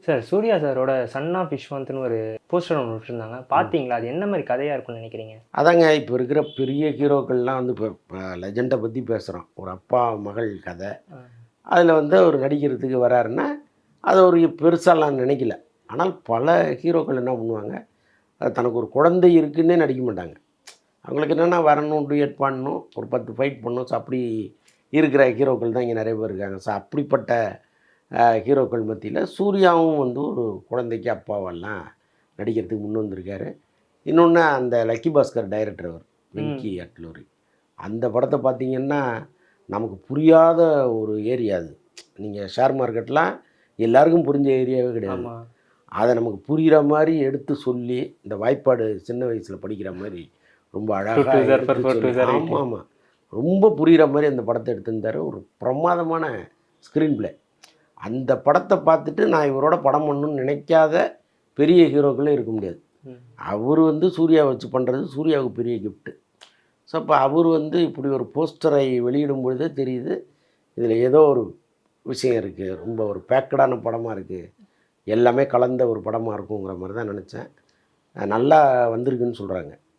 Sir Surya சாரோட son of விஸ்வந்த்னு ஒரு poster ஒன்று விட்டுருந்தாங்க. பார்த்தீங்களா? அது என்ன மாரி கதையா இருக்கும்னு நினைக்கிறீங்க? அதாங்க இப்போ இருக்கிற பெரிய ஹீரோக்கள்லாம் வந்து இப்போ லெஜெண்டை பற்றி பேசுகிறோம். ஒரு அப்பா மகள் கதை. ஆ. அதில் வந்து அவர் நடிக்கிறதுக்கு வராருன்னா, அதை ஒரு பெருசாலாம் நினைக்கல. ஆனால் பல ஹீரோக்கள் என்ன பண்ணுவாங்க, அது தனக்கு ஒரு குழந்தை இருக்குன்னே நடிக்க மாட்டாங்க. அவங்களுக்கு என்னென்னா வரணும், டூயட் பண்ணணும், ஒரு 10 ஃபைட் பண்ணணும். ஸோ அப்படி இருக்கிற ஹீரோக்கள் தான் இங்கே நிறைய பேர் இருக்காங்க. ஸோ அப்படிப்பட்ட ஹீரோக்கள் மத்தியில சூர்யாவும் வந்து ஒரு குழந்தைக்கு அப்பாவெல்லாம் நடிக்கிறதுக்கு முன் வந்திருக்காரு. இன்னொன்று அந்த லக்கி பாஸ்கர் டைரக்டர் அவர், வெங்கி ம். அட்லூரி. அந்த படத்தை பார்த்தீங்கன்னா, நமக்கு புரியாத ஒரு ஏரியா அது. நீங்கள் ஷேர் மார்க்கெட்லாம் எல்லாருக்கும் புரிஞ்ச ஏரியாவே கிடையாது. ஆமா. அத நமக்கு புரியிற மாரி எடுத்து சொல்லி, இந்த வாய்ப்பாடு சின்ன வயசுல படிக்கிற மாரி ரொம்ப அழகா 2 2 எடுத்து for 4 சொல்லி 2 8 ஆமாமா. ரொம்ப புரியிற மாரி அந்த படத்த எடுத்திருந்தாரு. ஒரு பிரமாதமான ஸ்க்ரீன் ப்ளே. அந்த படத்த பார்த்துட்டு நான் இவரோட படம் பண்ணணும்னு நினைக்காத பெரிய ஹீரோக்களே இருக்க முடியாது. ம். அவரு வந்து சூர்யாவ வச்சு பண்றது சூர்யாவுக்கு பெரிய கிஃப்ட்டு. ஸோ, அப்ப அவரு வந்து இப்படி ஒரு போஸ்டரை வெளியிடும் பொழுதே தெரியுது, இதில ஏதோ ஒரு விஷயம் இருக்கு. ரொம்ப ஒரு பேக்கடான படமா இருக்கு. எல்லாமே கலந்த ஒரு படமா இருக்குங்கிற மாரி தான் நெனச்சேன். நல்லா வந்திருக்குன்னு சொல்றாங்க.